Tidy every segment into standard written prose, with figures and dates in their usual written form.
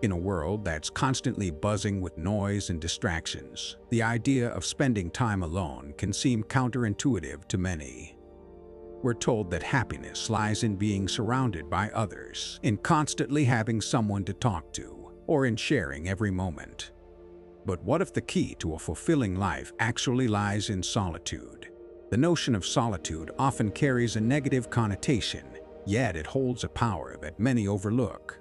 In a world that's constantly buzzing with noise and distractions, the idea of spending time alone can seem counterintuitive to many. We're told that happiness lies in being surrounded by others, in constantly having someone to talk to, or in sharing every moment. But what if the key to a fulfilling life actually lies in solitude? The notion of solitude often carries a negative connotation, yet it holds a power that many overlook.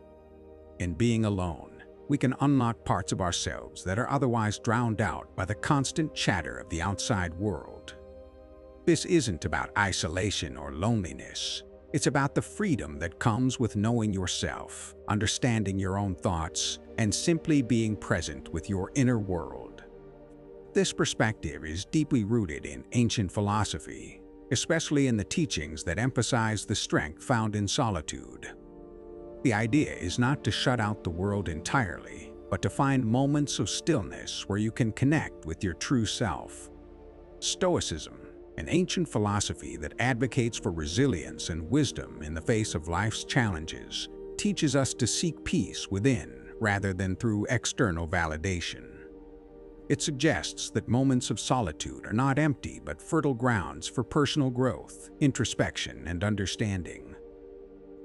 In being alone, we can unlock parts of ourselves that are otherwise drowned out by the constant chatter of the outside world. This isn't about isolation or loneliness. It's about the freedom that comes with knowing yourself, understanding your own thoughts, and simply being present with your inner world. This perspective is deeply rooted in ancient philosophy, especially in the teachings that emphasize the strength found in solitude. The idea is not to shut out the world entirely, but to find moments of stillness where you can connect with your true self. Stoicism, an ancient philosophy that advocates for resilience and wisdom in the face of life's challenges, teaches us to seek peace within rather than through external validation. It suggests that moments of solitude are not empty but fertile grounds for personal growth, introspection, and understanding.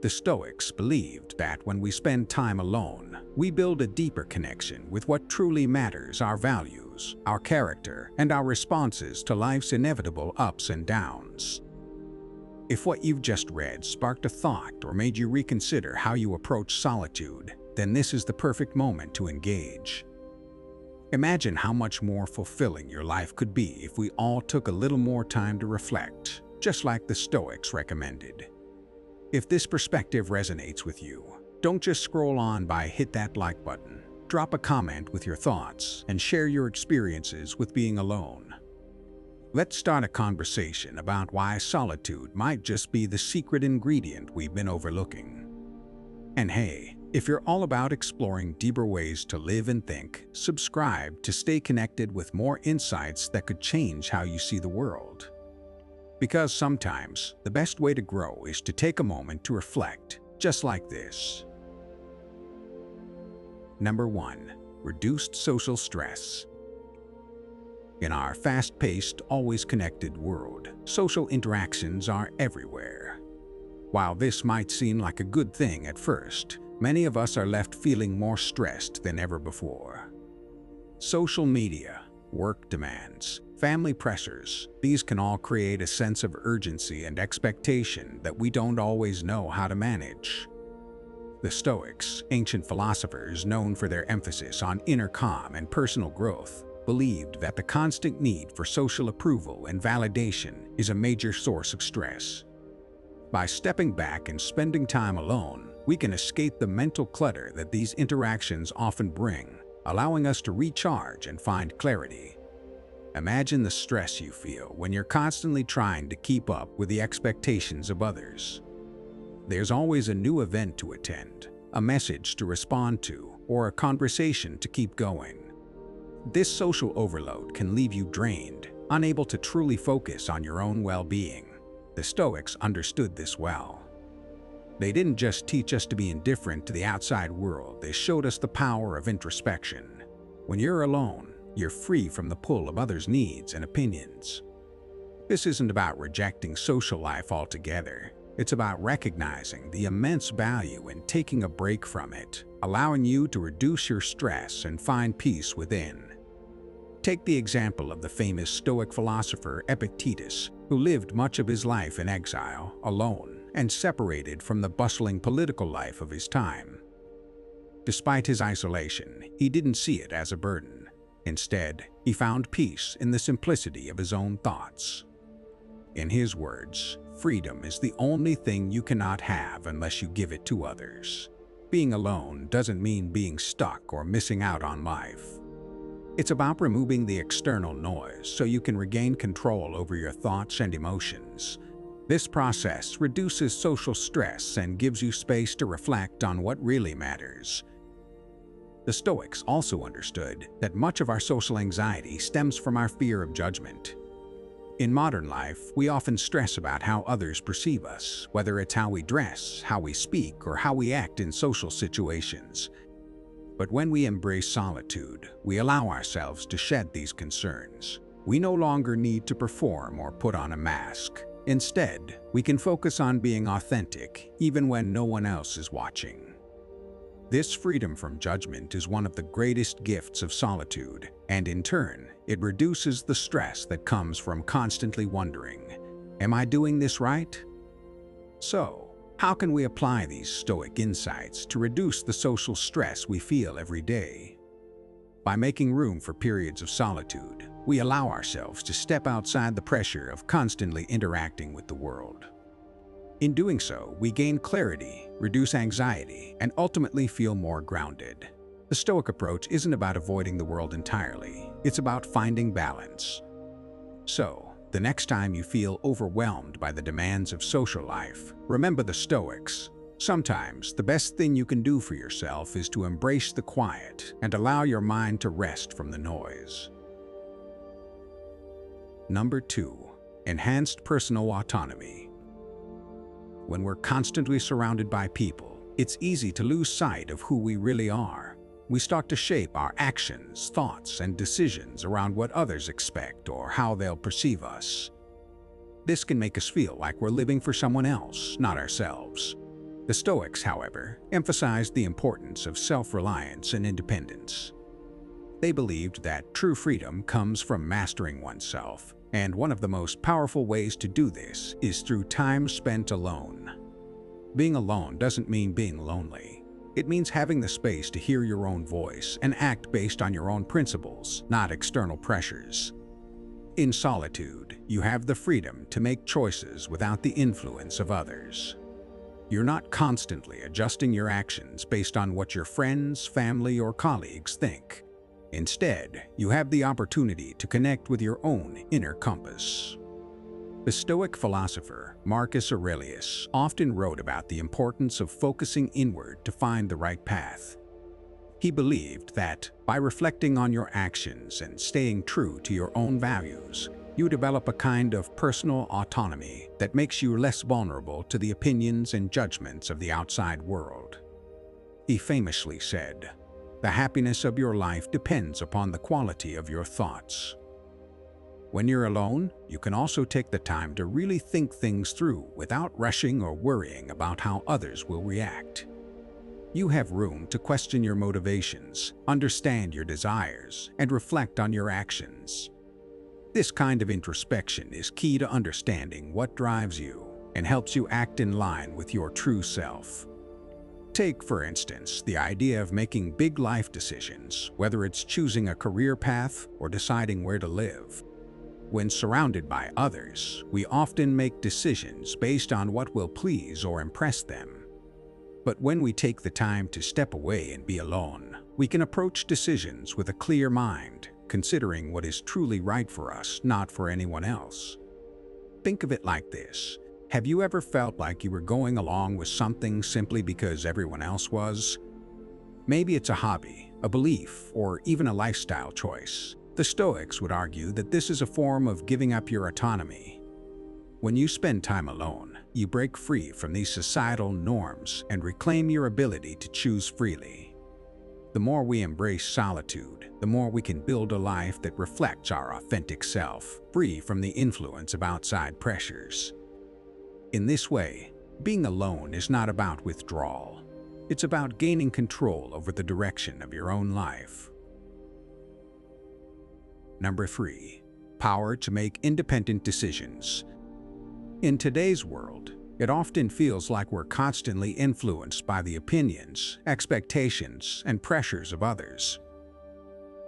The Stoics believed that when we spend time alone, we build a deeper connection with what truly matters: our values, our character, and our responses to life's inevitable ups and downs. If what you've just read sparked a thought or made you reconsider how you approach solitude, then this is the perfect moment to engage. Imagine how much more fulfilling your life could be if we all took a little more time to reflect, just like the Stoics recommended. If this perspective resonates with you, don't just scroll on by, hit that like button. Drop a comment with your thoughts and share your experiences with being alone. Let's start a conversation about why solitude might just be the secret ingredient we've been overlooking. And hey, if you're all about exploring deeper ways to live and think, subscribe to stay connected with more insights that could change how you see the world. Because sometimes, the best way to grow is to take a moment to reflect, just like this. Number 1. Reduced social stress. In our fast-paced, always connected world, social interactions are everywhere. While this might seem like a good thing at first, many of us are left feeling more stressed than ever before. Social media, work demands, family pressures, these can all create a sense of urgency and expectation that we don't always know how to manage. The Stoics, ancient philosophers known for their emphasis on inner calm and personal growth, believed that the constant need for social approval and validation is a major source of stress. By stepping back and spending time alone, we can escape the mental clutter that these interactions often bring, allowing us to recharge and find clarity. Imagine the stress you feel when you're constantly trying to keep up with the expectations of others. There's always a new event to attend, a message to respond to, or a conversation to keep going. This social overload can leave you drained, unable to truly focus on your own well-being. The Stoics understood this well. They didn't just teach us to be indifferent to the outside world, they showed us the power of introspection. When you're alone, you're free from the pull of others' needs and opinions. This isn't about rejecting social life altogether. It's about recognizing the immense value in taking a break from it, allowing you to reduce your stress and find peace within. Take the example of the famous Stoic philosopher Epictetus, who lived much of his life in exile, alone, and separated from the bustling political life of his time. Despite his isolation, he didn't see it as a burden. Instead, he found peace in the simplicity of his own thoughts. In his words, freedom is the only thing you cannot have unless you give it to others. Being alone doesn't mean being stuck or missing out on life. It's about removing the external noise so you can regain control over your thoughts and emotions. This process reduces social stress and gives you space to reflect on what really matters. The Stoics also understood that much of our social anxiety stems from our fear of judgment. In modern life, we often stress about how others perceive us, whether it's how we dress, how we speak, or how we act in social situations. But when we embrace solitude, we allow ourselves to shed these concerns. We no longer need to perform or put on a mask. Instead, we can focus on being authentic, even when no one else is watching. This freedom from judgment is one of the greatest gifts of solitude, and in turn, it reduces the stress that comes from constantly wondering, "Am I doing this right?" So, how can we apply these Stoic insights to reduce the social stress we feel every day? By making room for periods of solitude, we allow ourselves to step outside the pressure of constantly interacting with the world. In doing so, we gain clarity, reduce anxiety, and ultimately feel more grounded. The Stoic approach isn't about avoiding the world entirely, it's about finding balance. So, the next time you feel overwhelmed by the demands of social life, remember the Stoics. Sometimes, the best thing you can do for yourself is to embrace the quiet and allow your mind to rest from the noise. Number 2. Enhanced personal autonomy. When we're constantly surrounded by people, it's easy to lose sight of who we really are. We start to shape our actions, thoughts, and decisions around what others expect or how they'll perceive us. This can make us feel like we're living for someone else, not ourselves. The Stoics, however, emphasized the importance of self-reliance and independence. They believed that true freedom comes from mastering oneself, and one of the most powerful ways to do this is through time spent alone. Being alone doesn't mean being lonely. It means having the space to hear your own voice and act based on your own principles, not external pressures. In solitude, you have the freedom to make choices without the influence of others. You're not constantly adjusting your actions based on what your friends, family, or colleagues think. Instead, you have the opportunity to connect with your own inner compass. The Stoic philosopher Marcus Aurelius often wrote about the importance of focusing inward to find the right path. He believed that by reflecting on your actions and staying true to your own values, you develop a kind of personal autonomy that makes you less vulnerable to the opinions and judgments of the outside world. He famously said, "The happiness of your life depends upon the quality of your thoughts." When you're alone, you can also take the time to really think things through without rushing or worrying about how others will react. You have room to question your motivations, understand your desires, and reflect on your actions. This kind of introspection is key to understanding what drives you and helps you act in line with your true self. Take, for instance, the idea of making big life decisions, whether it's choosing a career path or deciding where to live. When surrounded by others, we often make decisions based on what will please or impress them. But when we take the time to step away and be alone, we can approach decisions with a clear mind, considering what is truly right for us, not for anyone else. Think of it like this. Have you ever felt like you were going along with something simply because everyone else was? Maybe it's a hobby, a belief, or even a lifestyle choice. The Stoics would argue that this is a form of giving up your autonomy. When you spend time alone, you break free from these societal norms and reclaim your ability to choose freely. The more we embrace solitude, the more we can build a life that reflects our authentic self, free from the influence of outside pressures. In this way, being alone is not about withdrawal. It's about gaining control over the direction of your own life. Number 3. Power to make independent decisions. In today's world, it often feels like we're constantly influenced by the opinions, expectations, and pressures of others.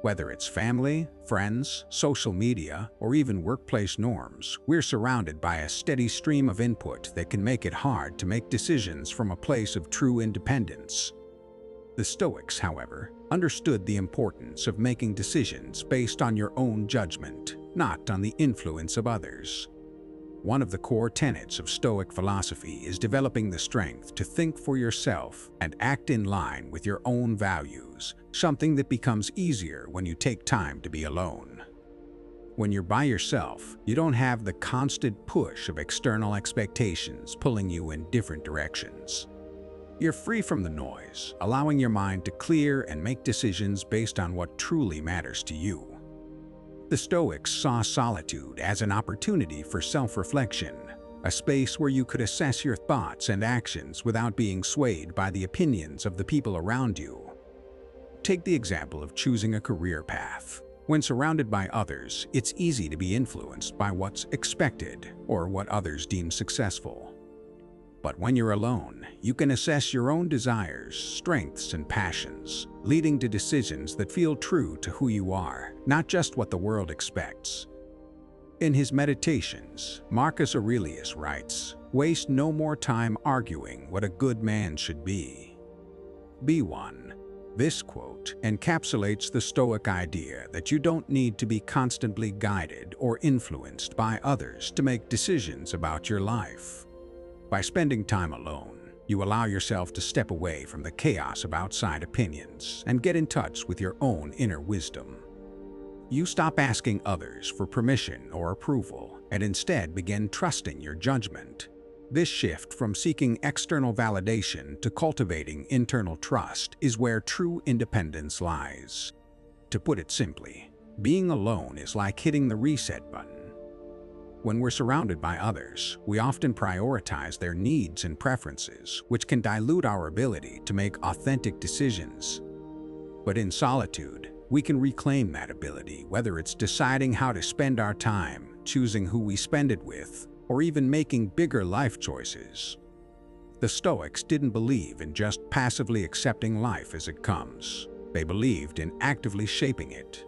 Whether it's family, friends, social media, or even workplace norms, we're surrounded by a steady stream of input that can make it hard to make decisions from a place of true independence. The Stoics, however, understood the importance of making decisions based on your own judgment, not on the influence of others. One of the core tenets of Stoic philosophy is developing the strength to think for yourself and act in line with your own values, something that becomes easier when you take time to be alone. When you're by yourself, you don't have the constant push of external expectations pulling you in different directions. You're free from the noise, allowing your mind to clear and make decisions based on what truly matters to you. The Stoics saw solitude as an opportunity for self-reflection, a space where you could assess your thoughts and actions without being swayed by the opinions of the people around you. Take the example of choosing a career path. When surrounded by others, it's easy to be influenced by what's expected or what others deem successful. But when you're alone, you can assess your own desires, strengths, and passions, leading to decisions that feel true to who you are, not just what the world expects. In his Meditations, Marcus Aurelius writes, "Waste no more time arguing what a good man should be. Be one." This quote encapsulates the Stoic idea that you don't need to be constantly guided or influenced by others to make decisions about your life. By spending time alone, you allow yourself to step away from the chaos of outside opinions and get in touch with your own inner wisdom. You stop asking others for permission or approval and instead begin trusting your judgment. This shift from seeking external validation to cultivating internal trust is where true independence lies. To put it simply, being alone is like hitting the reset button. When we're surrounded by others, we often prioritize their needs and preferences, which can dilute our ability to make authentic decisions. But in solitude, we can reclaim that ability, whether it's deciding how to spend our time, choosing who we spend it with, or even making bigger life choices. The Stoics didn't believe in just passively accepting life as it comes. They believed in actively shaping it.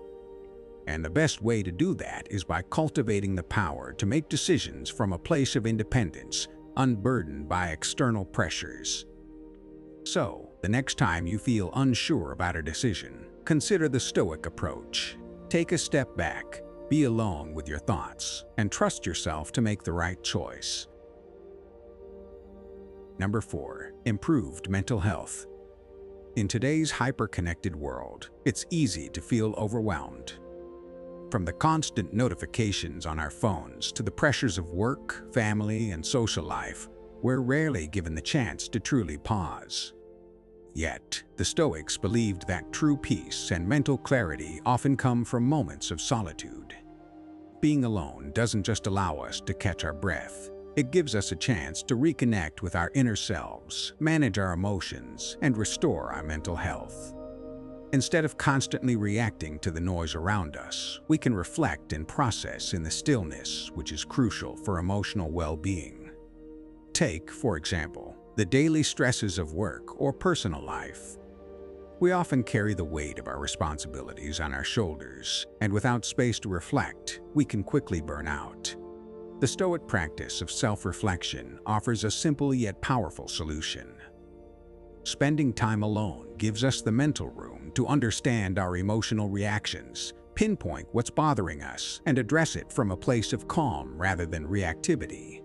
And the best way to do that is by cultivating the power to make decisions from a place of independence, unburdened by external pressures. So, the next time you feel unsure about a decision, consider the Stoic approach. Take a step back, be alone with your thoughts, and trust yourself to make the right choice. Number 4. Improved mental health. In today's hyper-connected world, it's easy to feel overwhelmed. From the constant notifications on our phones to the pressures of work, family, and social life, we're rarely given the chance to truly pause. Yet, the Stoics believed that true peace and mental clarity often come from moments of solitude. Being alone doesn't just allow us to catch our breath. It gives us a chance to reconnect with our inner selves, manage our emotions, and restore our mental health. Instead of constantly reacting to the noise around us, we can reflect and process in the stillness, which is crucial for emotional well-being. Take, for example, the daily stresses of work or personal life. We often carry the weight of our responsibilities on our shoulders, and without space to reflect, we can quickly burn out. The Stoic practice of self-reflection offers a simple yet powerful solution. Spending time alone gives us the mental room to understand our emotional reactions, pinpoint what's bothering us, and address it from a place of calm rather than reactivity.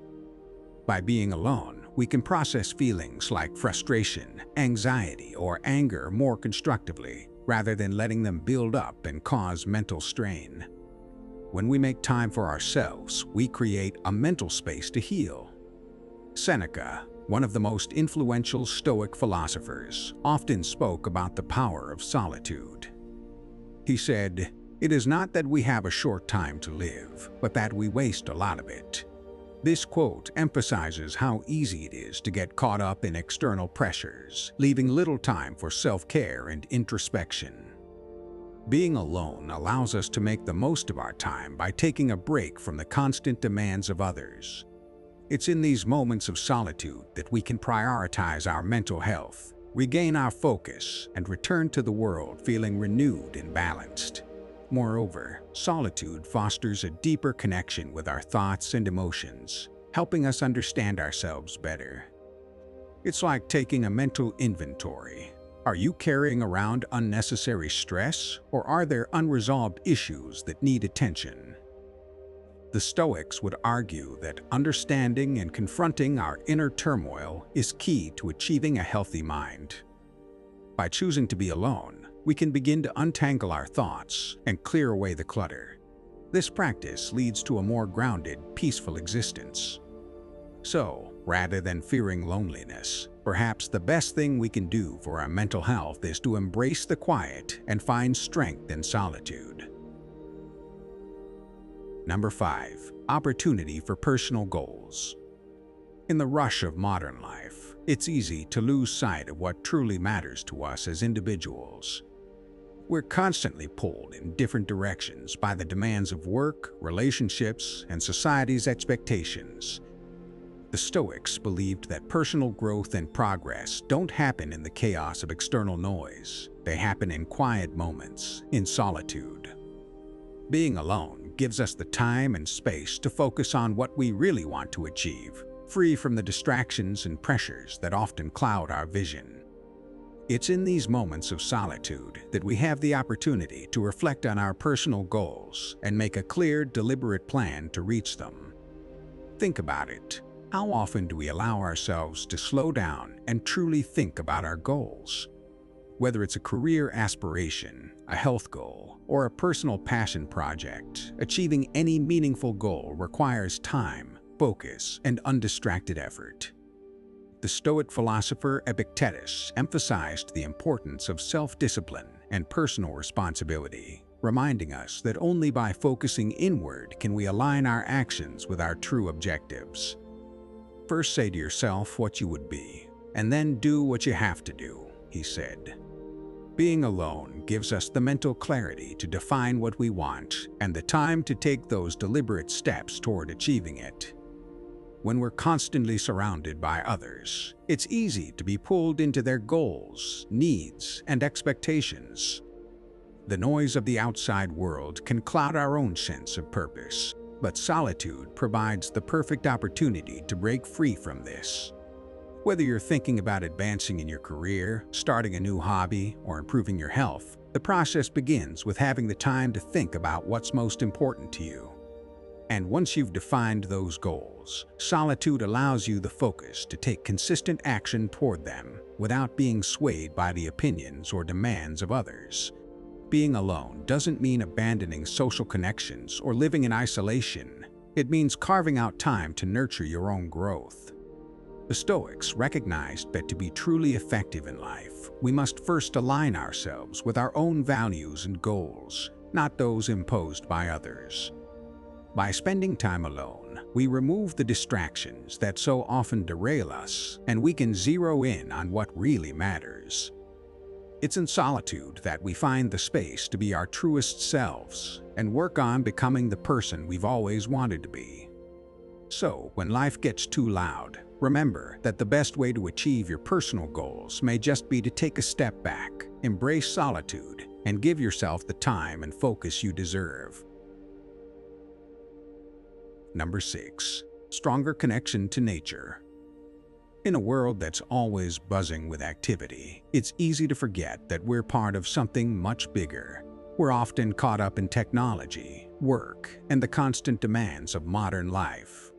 By being alone, we can process feelings like frustration, anxiety, or anger more constructively, rather than letting them build up and cause mental strain. When we make time for ourselves, we create a mental space to heal. Seneca, one of the most influential Stoic philosophers, often spoke about the power of solitude. He said, "It is not that we have a short time to live, but that we waste a lot of it." This quote emphasizes how easy it is to get caught up in external pressures, leaving little time for self-care and introspection. Being alone allows us to make the most of our time by taking a break from the constant demands of others. It's in these moments of solitude that we can prioritize our mental health, regain our focus, and return to the world feeling renewed and balanced. Moreover, solitude fosters a deeper connection with our thoughts and emotions, helping us understand ourselves better. It's like taking a mental inventory. Are you carrying around unnecessary stress, or are there unresolved issues that need attention? The Stoics would argue that understanding and confronting our inner turmoil is key to achieving a healthy mind. By choosing to be alone, we can begin to untangle our thoughts and clear away the clutter. This practice leads to a more grounded, peaceful existence. So, rather than fearing loneliness. Perhaps the best thing we can do for our mental health is to embrace the quiet and find strength in solitude. Number 5. Opportunity for personal goals. In the rush of modern life, it's easy to lose sight of what truly matters to us as individuals. We're constantly pulled in different directions by the demands of work, relationships, and society's expectations. The Stoics believed that personal growth and progress don't happen in the chaos of external noise. They happen in quiet moments, in solitude. Being alone gives us the time and space to focus on what we really want to achieve, free from the distractions and pressures that often cloud our vision. It's in these moments of solitude that we have the opportunity to reflect on our personal goals and make a clear, deliberate plan to reach them. Think about it. How often do we allow ourselves to slow down and truly think about our goals? Whether it's a career aspiration, a health goal, or a personal passion project, achieving any meaningful goal requires time, focus, and undistracted effort. The Stoic philosopher Epictetus emphasized the importance of self-discipline and personal responsibility, reminding us that only by focusing inward can we align our actions with our true objectives. First say to yourself what you would be, and then do what you have to do, he said. Being alone gives us the mental clarity to define what we want and the time to take those deliberate steps toward achieving it. When we're constantly surrounded by others, it's easy to be pulled into their goals, needs, and expectations. The noise of the outside world can cloud our own sense of purpose, but solitude provides the perfect opportunity to break free from this. Whether you're thinking about advancing in your career, starting a new hobby, or improving your health, the process begins with having the time to think about what's most important to you. And once you've defined those goals, solitude allows you the focus to take consistent action toward them without being swayed by the opinions or demands of others. Being alone doesn't mean abandoning social connections or living in isolation. It means carving out time to nurture your own growth. The Stoics recognized that to be truly effective in life, we must first align ourselves with our own values and goals, not those imposed by others. By spending time alone, we remove the distractions that so often derail us, and we can zero in on what really matters. It's in solitude that we find the space to be our truest selves and work on becoming the person we've always wanted to be. So, when life gets too loud, remember that the best way to achieve your personal goals may just be to take a step back, embrace solitude, and give yourself the time and focus you deserve. Number 6. Stronger connection to nature. In a world that's always buzzing with activity, it's easy to forget that we're part of something much bigger. We're often caught up in technology, work, and the constant demands of modern life.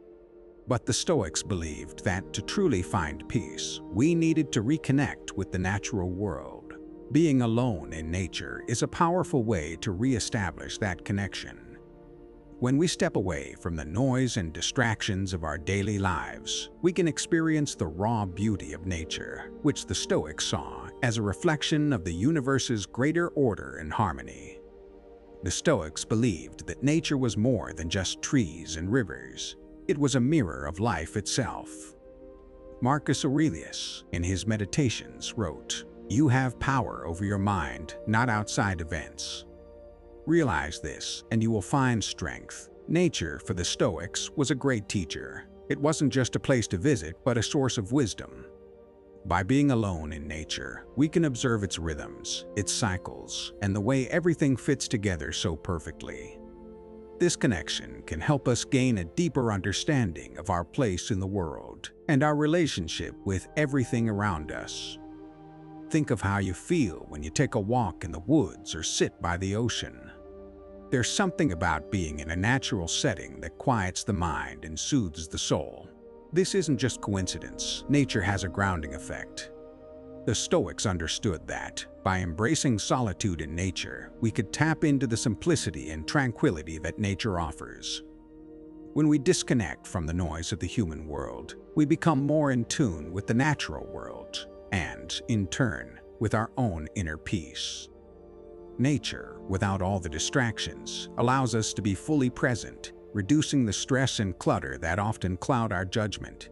But the Stoics believed that to truly find peace, we needed to reconnect with the natural world. Being alone in nature is a powerful way to re-establish that connection. When we step away from the noise and distractions of our daily lives, we can experience the raw beauty of nature, which the Stoics saw as a reflection of the universe's greater order and harmony. The Stoics believed that nature was more than just trees and rivers. It was a mirror of life itself. Marcus Aurelius, in his Meditations, wrote, "You have power over your mind, not outside events." Realize this, and you will find strength. Nature, for the Stoics, was a great teacher. It wasn't just a place to visit, but a source of wisdom. By being alone in nature, we can observe its rhythms, its cycles, and the way everything fits together so perfectly. This connection can help us gain a deeper understanding of our place in the world and our relationship with everything around us. Think of how you feel when you take a walk in the woods or sit by the ocean. There's something about being in a natural setting that quiets the mind and soothes the soul. This isn't just coincidence. Nature has a grounding effect. The Stoics understood that, by embracing solitude in nature, we could tap into the simplicity and tranquility that nature offers. When we disconnect from the noise of the human world, we become more in tune with the natural world and, in turn, with our own inner peace. Nature, without all the distractions, allows us to be fully present, reducing the stress and clutter that often cloud our judgment.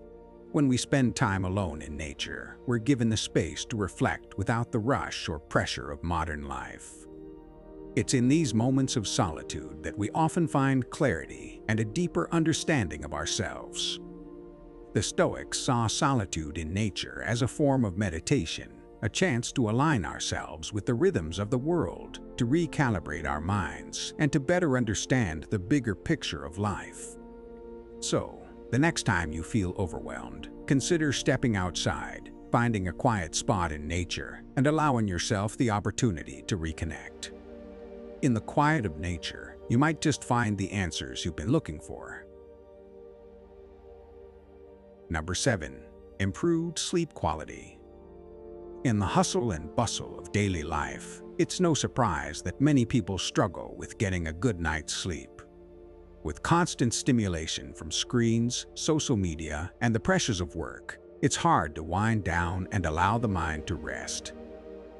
When we spend time alone in nature, we're given the space to reflect without the rush or pressure of modern life. It's in these moments of solitude that we often find clarity and a deeper understanding of ourselves. The Stoics saw solitude in nature as a form of meditation, a chance to align ourselves with the rhythms of the world, to recalibrate our minds, and to better understand the bigger picture of life. So, the next time you feel overwhelmed, consider stepping outside, finding a quiet spot in nature, and allowing yourself the opportunity to reconnect. In the quiet of nature, you might just find the answers you've been looking for. Number 7. Improved sleep quality. In the hustle and bustle of daily life, it's no surprise that many people struggle with getting a good night's sleep. With constant stimulation from screens, social media, and the pressures of work, it's hard to wind down and allow the mind to rest.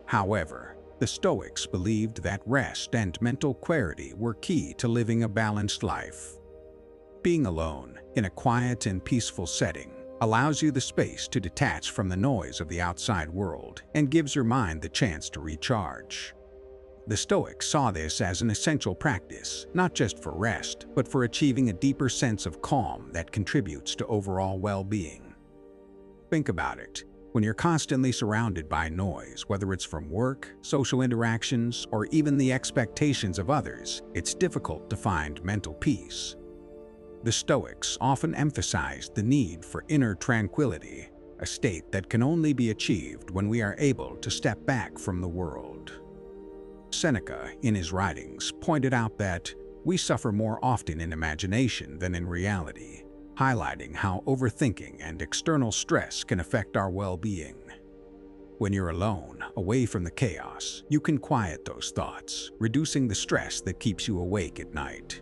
However, the Stoics believed that rest and mental clarity were key to living a balanced life. Being alone, in a quiet and peaceful setting, allows you the space to detach from the noise of the outside world and gives your mind the chance to recharge. The Stoics saw this as an essential practice, not just for rest, but for achieving a deeper sense of calm that contributes to overall well-being. Think about it. When you're constantly surrounded by noise, whether it's from work, social interactions, or even the expectations of others, it's difficult to find mental peace. The Stoics often emphasized the need for inner tranquility, a state that can only be achieved when we are able to step back from the world. Seneca, in his writings, pointed out that we suffer more often in imagination than in reality, highlighting how overthinking and external stress can affect our well-being. When you're alone, away from the chaos, you can quiet those thoughts, reducing the stress that keeps you awake at night.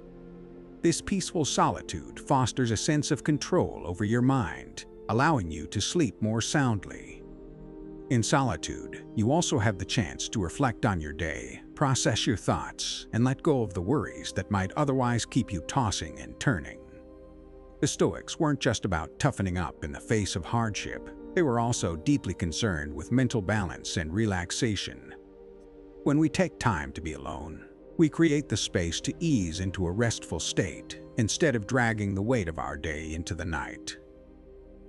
This peaceful solitude fosters a sense of control over your mind, allowing you to sleep more soundly. In solitude, you also have the chance to reflect on your day, process your thoughts, and let go of the worries that might otherwise keep you tossing and turning. The Stoics weren't just about toughening up in the face of hardship, they were also deeply concerned with mental balance and relaxation. When we take time to be alone, we create the space to ease into a restful state instead of dragging the weight of our day into the night.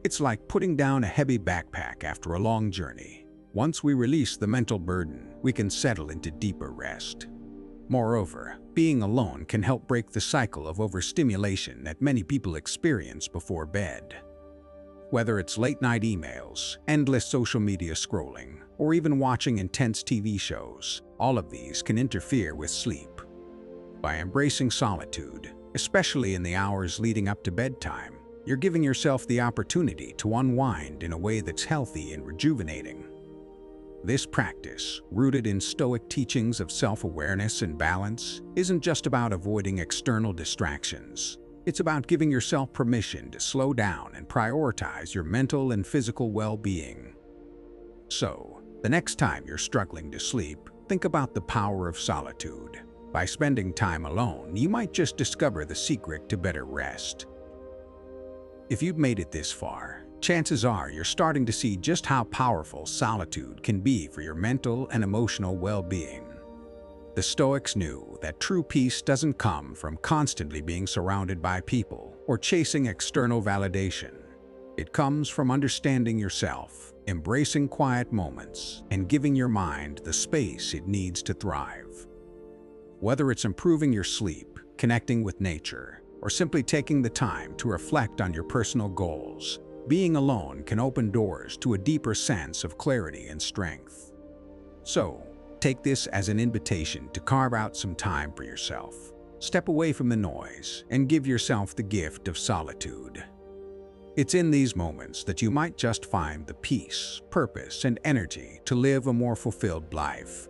It's like putting down a heavy backpack after a long journey. Once we release the mental burden, we can settle into deeper rest. Moreover, being alone can help break the cycle of overstimulation that many people experience before bed. Whether it's late-night emails, endless social media scrolling, or even watching intense TV shows, all of these can interfere with sleep. By embracing solitude, especially in the hours leading up to bedtime, you're giving yourself the opportunity to unwind in a way that's healthy and rejuvenating. This practice, rooted in Stoic teachings of self-awareness and balance, isn't just about avoiding external distractions. It's about giving yourself permission to slow down and prioritize your mental and physical well-being. So, the next time you're struggling to sleep, think about the power of solitude. By spending time alone, you might just discover the secret to better rest. If you've made it this far, chances are you're starting to see just how powerful solitude can be for your mental and emotional well-being. The Stoics knew that true peace doesn't come from constantly being surrounded by people or chasing external validation. It comes from understanding yourself, embracing quiet moments, and giving your mind the space it needs to thrive. Whether it's improving your sleep, connecting with nature, or simply taking the time to reflect on your personal goals, being alone can open doors to a deeper sense of clarity and strength. So, take this as an invitation to carve out some time for yourself. Step away from the noise and give yourself the gift of solitude. It's in these moments that you might just find the peace, purpose, and energy to live a more fulfilled life.